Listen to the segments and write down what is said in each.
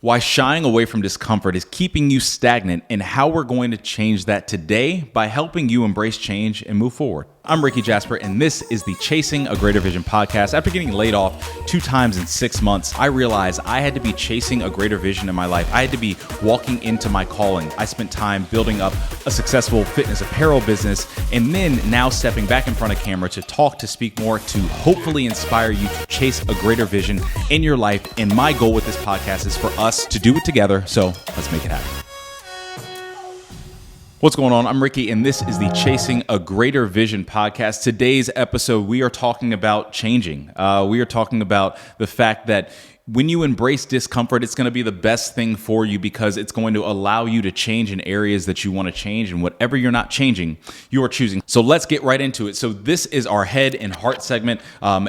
Why shying away from discomfort is keeping you stagnant, and how we're going to change that today by helping you embrace change and move forward. I'm Ricky Jasper, and this is the Chasing a Greater Vision podcast. After getting laid off 2 times in 6 months, I realized I had to be chasing a greater vision in my life. I had to be walking into my calling. I spent time building up a successful fitness apparel business, and then now stepping back in front of camera to talk, to speak more, to hopefully inspire you to chase a greater vision in your life. And my goal with this podcast is for us to do it together. So let's make it happen. What's going on? I'm Ricky, and this is the Chasing a Greater Vision podcast. Today's episode, we are talking about changing. We are talking about the fact that when you embrace discomfort, it's going to be the best thing for you because it's going to allow you to change in areas that you want to change, and whatever you're not changing, you are choosing. So let's get right into it. So this is our head and heart segment.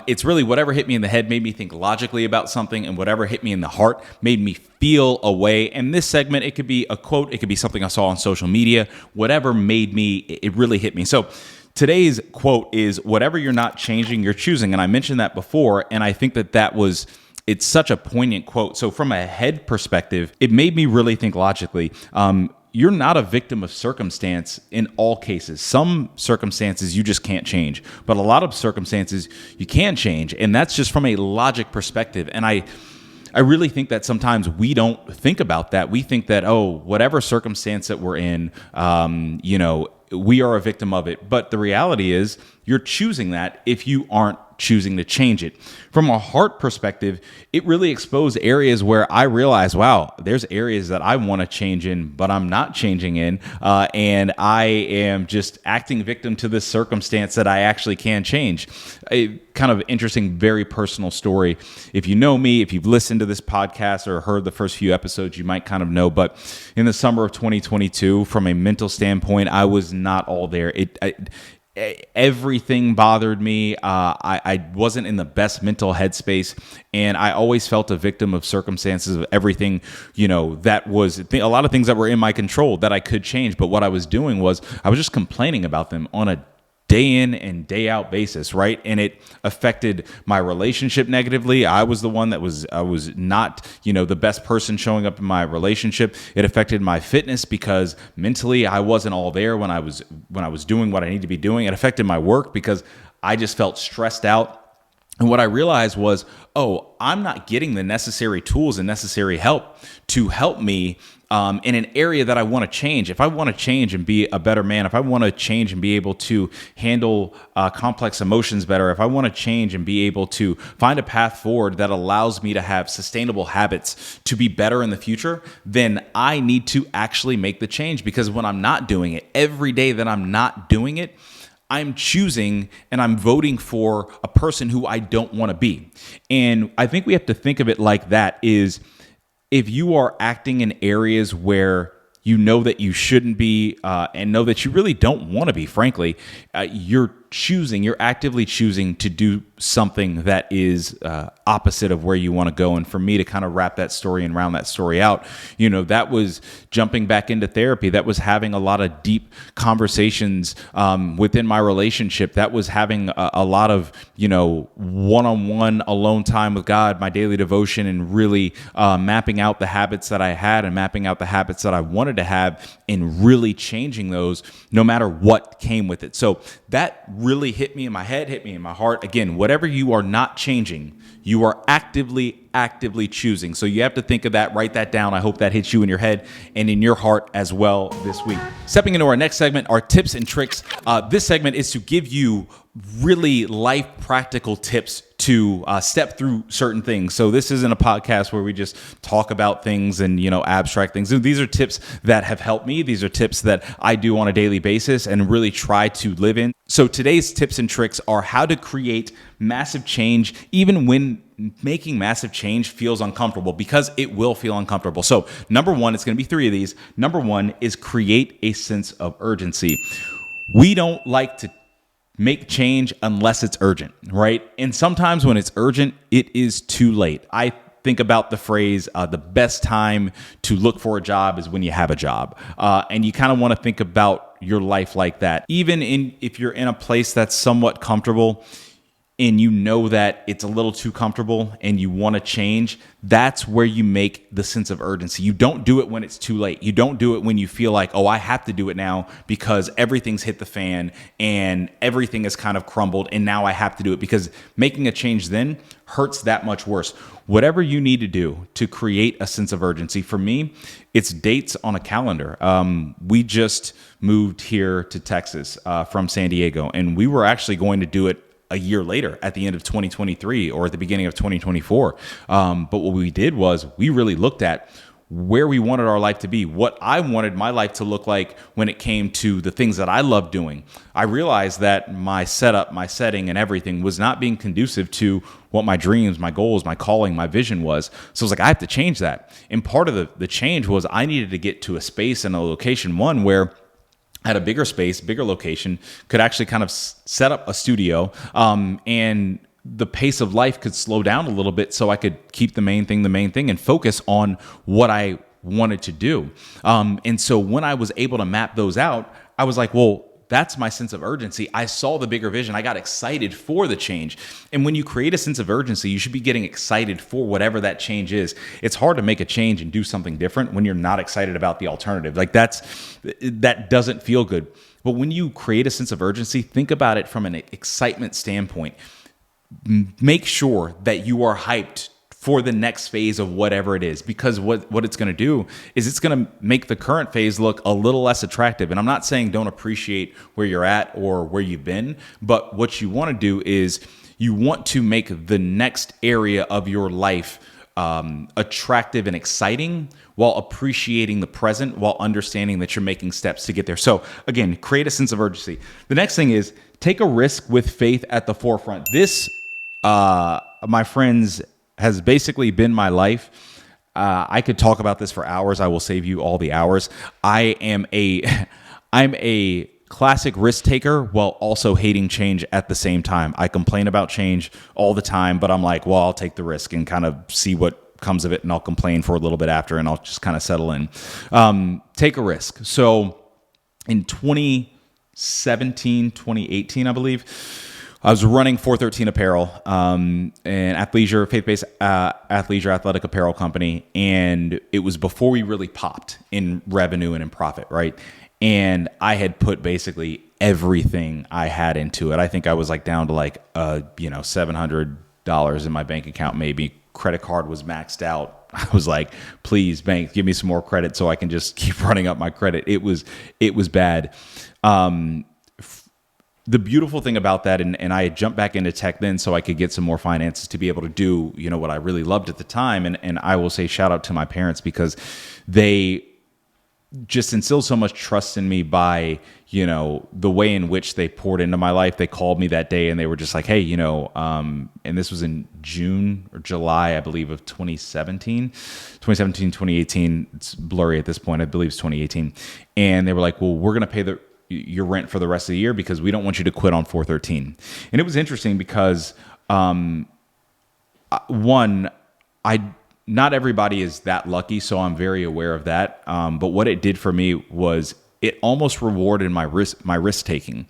It's really whatever hit me in the head made me think logically about something, and whatever hit me in the heart made me feel a way. And this segment, it could be a quote, it could be something I saw on social media, whatever made me, it really hit me. So today's quote is, whatever you're not changing, you're choosing. And I mentioned that before, and I think it's such a poignant quote. So from a head perspective, it made me really think logically. You're not a victim of circumstance in all cases. Some circumstances you just can't change, but a lot of circumstances you can change. And that's just from a logic perspective. And I really think that sometimes we don't think about that. We think that, whatever circumstance that we're in, we are a victim of it. But the reality is you're choosing that if you aren't choosing to change it. From a heart perspective, it really exposed areas where I realized, wow, there's areas that I want to change in, but I'm not changing in. And I am just acting victim to this circumstance that I actually can change. A kind of interesting, very personal story. If you know me, if you've listened to this podcast or heard the first few episodes, you might kind of know. But in the summer of 2022, from a mental standpoint, I was not all there. Everything bothered me. I wasn't in the best mental headspace, and I always felt a victim of circumstances, of everything, that was a lot of things that were in my control that I could change. But what I was doing was I was just complaining about them on a day in and day out basis, right? And it affected my relationship negatively. I was the one I was not, the best person showing up in my relationship. It affected my fitness because mentally I wasn't all there when I was doing what I need to be doing. It affected my work because I just felt stressed out. And what I realized was, I'm not getting the necessary tools and necessary help to help me in an area that I want to change. If I want to change and be a better man, if I want to change and be able to handle complex emotions better, if I want to change and be able to find a path forward that allows me to have sustainable habits to be better in the future, then I need to actually make the change. Because when I'm not doing it, every day that I'm not doing it, I'm choosing and I'm voting for a person who I don't want to be. And I think we have to think of it like that is, if you are acting in areas where you know that you shouldn't be and know that you really don't want to be, frankly, you're actively choosing to do something that is opposite of where you want to go. And for me to kind of wrap that story and round that story out, that was jumping back into therapy. That was having a lot of deep conversations within my relationship. That was having a lot of, one-on-one alone time with God, my daily devotion, and really mapping out the habits that I had and mapping out the habits that I wanted to have and really changing those no matter what came with it. So that really hit me in my head, hit me in my heart. Again, whatever you are not changing, you are actively choosing. So you have to think of that, write that down. I hope that hits you in your head and in your heart as well this week. Stepping into our next segment, our tips and tricks. This segment is to give you really life practical tips to step through certain things. So this isn't a podcast where we just talk about things and, abstract things. These are tips that have helped me. These are tips that I do on a daily basis and really try to live in. So today's tips and tricks are how to create massive change, even when making massive change feels uncomfortable, because it will feel uncomfortable. So number one, it's going to be 3 of these. Number one is create a sense of urgency. We don't like to make change unless it's urgent, right? And sometimes when it's urgent, it is too late. I think about the phrase, the best time to look for a job is when you have a job. And you kind of want to think about your life like that. Even if you're in a place that's somewhat comfortable, and you know that it's a little too comfortable and you want to change, that's where you make the sense of urgency. You don't do it when it's too late. You don't do it when you feel like, oh, I have to do it now because everything's hit the fan and everything has kind of crumbled and now I have to do it, because making a change then hurts that much worse. Whatever you need to do to create a sense of urgency, for me, it's dates on a calendar. We just moved here to Texas from San Diego, and we were actually going to do it a year later at the end of 2023 or at the beginning of 2024. But what we did was we really looked at where we wanted our life to be, what I wanted my life to look like when it came to the things that I love doing. I realized that my setup, my setting, and everything was not being conducive to what my dreams, my goals, my calling, my vision was. So I was like, I have to change that. And part of the change was I needed to get to a space and a location, one where had a bigger space, bigger location, could actually kind of set up a studio, and the pace of life could slow down a little bit so I could keep the main thing, and focus on what I wanted to do. And so when I was able to map those out, I was like, well, that's my sense of urgency. I saw the bigger vision. I got excited for the change. And when you create a sense of urgency, you should be getting excited for whatever that change is. It's hard to make a change and do something different when you're not excited about the alternative. Like that doesn't feel good. But when you create a sense of urgency, think about it from an excitement standpoint. Make sure that you are hyped for the next phase of whatever it is, because what it's going to do is it's going to make the current phase look a little less attractive. And I'm not saying don't appreciate where you're at or where you've been, but what you want to do is you want to make the next area of your life attractive and exciting, while appreciating the present, while understanding that you're making steps to get there. So again, create a sense of urgency. The next thing is take a risk with faith at the forefront. This, my friends, has basically been my life. I could talk about this for hours. I will save you all the hours. I'm a classic risk taker while also hating change at the same time. I complain about change all the time, but I'm like, well, I'll take the risk and kind of see what comes of it, and I'll complain for a little bit after, and I'll just kind of settle in. Take a risk. So in 2017, 2018, I believe, I was running 413 Apparel, an athleisure, faith-based athleisure athletic apparel company, and it was before we really popped in revenue and in profit, right? And I had put basically everything I had into it. I think I was like down to like $700 in my bank account, maybe. Credit card was maxed out. I was like, please, bank, give me some more credit so I can just keep running up my credit. It was bad. The beautiful thing about that, and I had jumped back into tech then so I could get some more finances to be able to do, what I really loved at the time. And I will say shout out to my parents, because they just instilled so much trust in me by, the way in which they poured into my life. They called me that day and they were just like, hey, and this was in June or July, I believe, of 2018. It's blurry at this point. I believe it's 2018. And they were like, well, we're going to pay your rent for the rest of the year because we don't want you to quit on 413. And it was interesting because, not everybody is that lucky, so I'm very aware of that. But what it did for me was it almost rewarded my risk taking.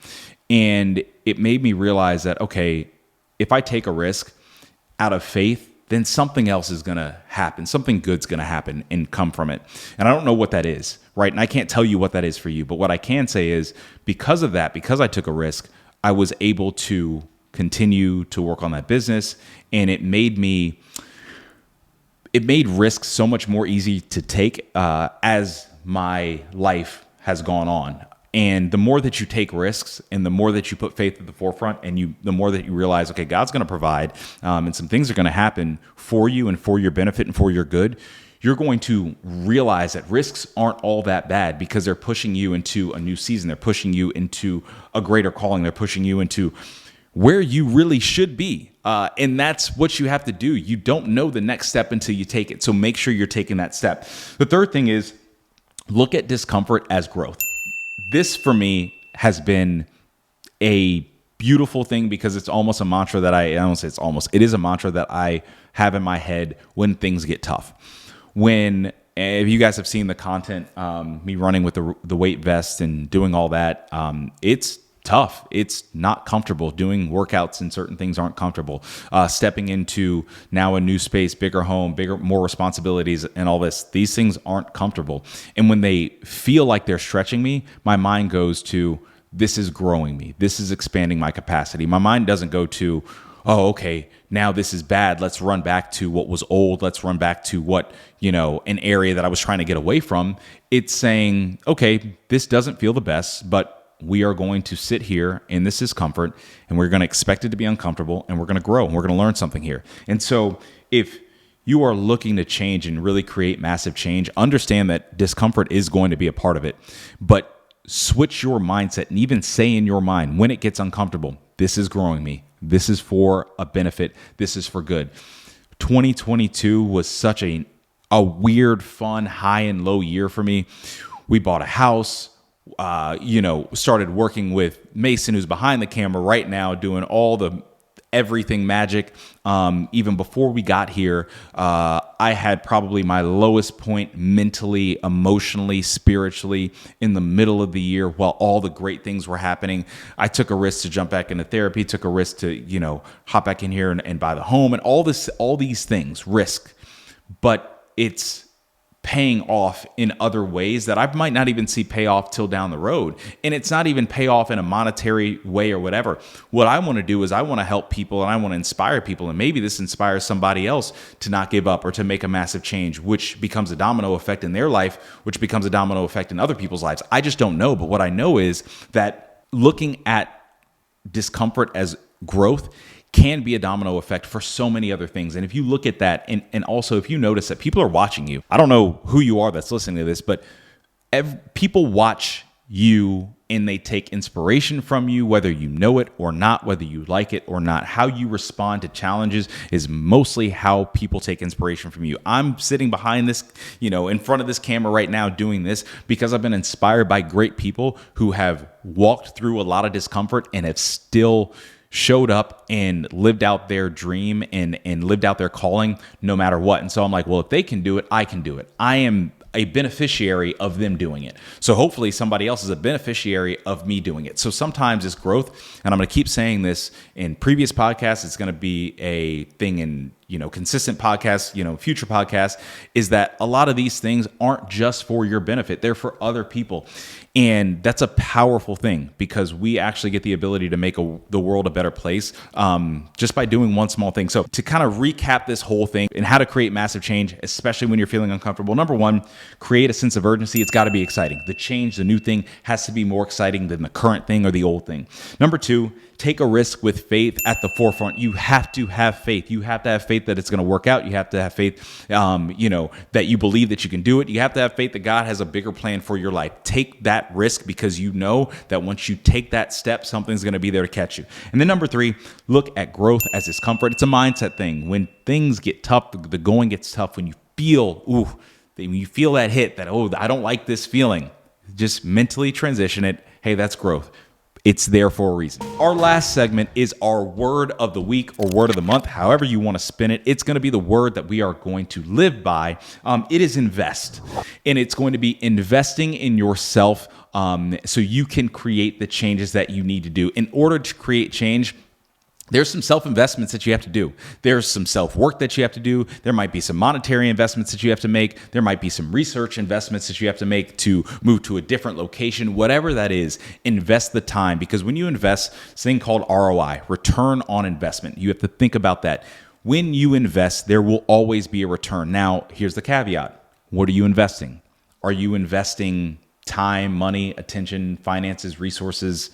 And it made me realize that, okay, if I take a risk out of faith, then something else is going to happen. Something good's going to happen and come from it. And I don't know what that is, right? And I can't tell you what that is for you. But what I can say is because of that, because I took a risk, I was able to continue to work on that business. And it made risk so much more easy to take as my life has gone on. And the more that you take risks and the more that you put faith at the forefront and the more that you realize, okay, God's going to provide and some things are going to happen for you and for your benefit and for your good, you're going to realize that risks aren't all that bad because they're pushing you into a new season. They're pushing you into a greater calling. They're pushing you into where you really should be. And that's what you have to do. You don't know the next step until you take it. So make sure you're taking that step. The third thing is look at discomfort as growth. This for me has been a beautiful thing because it's almost a mantra that it is a mantra that I have in my head when things get tough. If you guys have seen the content, me running with the weight vest and doing all that, it's tough. It's not comfortable. Doing workouts and certain things aren't comfortable. Stepping into now a new space, bigger home, more responsibilities and all this. These things aren't comfortable. And when they feel like they're stretching me, my mind goes to, this is growing me. This is expanding my capacity. My mind doesn't go to, oh, okay, now this is bad. Let's run back to what was old. Let's run back to what, an area that I was trying to get away from. It's saying, okay, this doesn't feel the best, but we are going to sit here in this discomfort and we're going to expect it to be uncomfortable and we're going to grow and we're going to learn something here. And so if you are looking to change and really create massive change, understand that discomfort is going to be a part of it, but switch your mindset and even say in your mind, when it gets uncomfortable, this is growing me. This is for a benefit. This is for good. 2022 was such a weird, fun, high and low year for me. We bought a house. Started working with Mason, who's behind the camera right now, doing all the everything magic. Even before we got here, I had probably my lowest point mentally, emotionally, spiritually in the middle of the year while all the great things were happening. I took a risk to jump back into therapy, took a risk to, hop back in here and buy the home and all these things, risk. But it's paying off in other ways that I might not even see pay off till down the road. And it's not even pay off in a monetary way or whatever. What I want to do is I want to help people and I want to inspire people. And maybe this inspires somebody else to not give up or to make a massive change, which becomes a domino effect in their life, which becomes a domino effect in other people's lives. I just don't know. But what I know is that looking at discomfort as growth can be a domino effect for so many other things. And if you look at that, and also if you notice that people are watching you, I don't know who you are that's listening to this, but people watch you and they take inspiration from you, whether you know it or not, whether you like it or not. How you respond to challenges is mostly how people take inspiration from you. I'm sitting behind this, in front of this camera right now doing this because I've been inspired by great people who have walked through a lot of discomfort and have still showed up and lived out their dream and lived out their calling no matter what. And so I'm like, well, if they can do it, I can do it. I am a beneficiary of them doing it. So hopefully somebody else is a beneficiary of me doing it. So sometimes it's growth. And I'm going to keep saying this in previous podcasts. It's going to be a thing in, consistent podcasts, future podcasts, is that a lot of these things aren't just for your benefit. They're for other people. And that's a powerful thing because we actually get the ability to make the world a better place just by doing one small thing. So to kind of recap this whole thing and how to create massive change, especially when you're feeling uncomfortable. Number one, create a sense of urgency. It's got to be exciting. The change, the new thing has to be more exciting than the current thing or the old thing. Number two, take a risk with faith at the forefront. You have to have faith. You have to have faith that it's going to work out. You have to have faith, that you believe that you can do it. You have to have faith that God has a bigger plan for your life. Take that risk because you know that once you take that step, something's going to be there to catch you. And then number three, look at growth as discomfort. It's a mindset thing. When things get tough, the going gets tough, when you feel, when you feel that hit that, I don't like this feeling, just mentally transition it. Hey, that's growth. It's there for a reason. Our last segment is our word of the week or word of the month, however you want to spin it. It's going to be the word that we are going to live by. It is invest. And it's going to be investing in yourself so you can create the changes that you need to do. In order to create change, there's some self-investments that you have to do. There's some self-work that you have to do. There might be some monetary investments that you have to make. There might be some research investments that you have to make to move to a different location. Whatever that is, invest the time. Because when you invest, this thing called ROI, return on investment, you have to think about that. When you invest, there will always be a return. Now, here's the caveat. What are you investing? Are you investing time, money, attention, finances, resources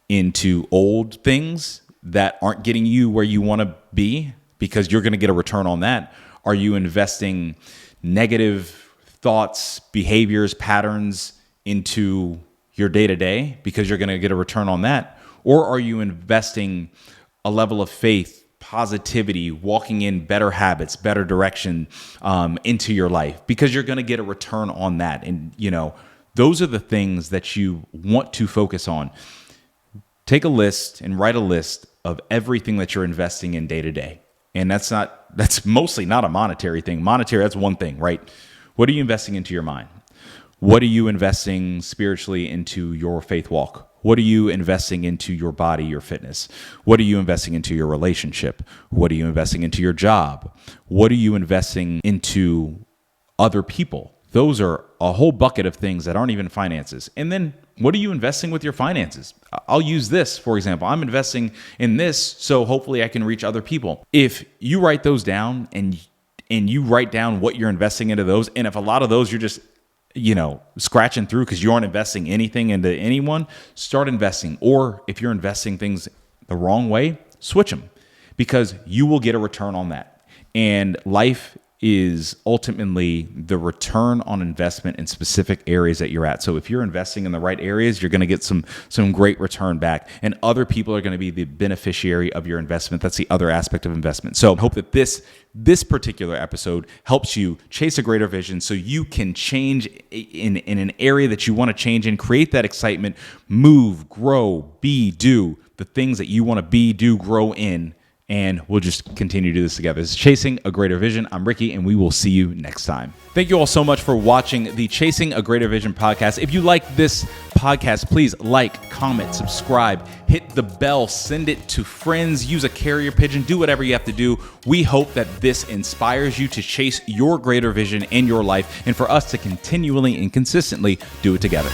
into old things that aren't getting you where you want to be because you're going to get a return on that? Are you investing negative thoughts, behaviors, patterns into your day-to-day because you're going to get a return on that? Or are you investing a level of faith, positivity, walking in better habits, better direction into your life because you're going to get a return on that? And, those are the things that you want to focus on. Take a list and write a list of everything that you're investing in day to day. And that's mostly not a monetary thing. Monetary, that's one thing, right? What are you investing into your mind? What are you investing spiritually into your faith walk? What are you investing into your body, your fitness? What are you investing into your relationship? What are you investing into your job? What are you investing into other people? Those are a whole bucket of things that aren't even finances. And then what are you investing with your finances? I'll use this, for example. I'm investing in this, so hopefully I can reach other people. If you write those down and you write down what you're investing into those, and if a lot of those you're just scratching through because you aren't investing anything into anyone, start investing. Or if you're investing things the wrong way, switch them, because you will get a return on that. And life is ultimately the return on investment in specific areas that you're at. So if you're investing in the right areas, you're going to get some great return back, and other people are going to be the beneficiary of your investment. That's the other aspect of investment. So I hope that this particular episode helps you chase a greater vision so you can change in an area that you want to change and create that excitement, move, grow, do the things that you want to be, do, grow in. And we'll just continue to do this together. This is Chasing a Greater Vision. I'm Ricky, and we will see you next time. Thank you all so much for watching the Chasing a Greater Vision podcast. If you like this podcast, please like, comment, subscribe, hit the bell, send it to friends, use a carrier pigeon, do whatever you have to do. We hope that this inspires you to chase your greater vision in your life, and for us to continually and consistently do it together.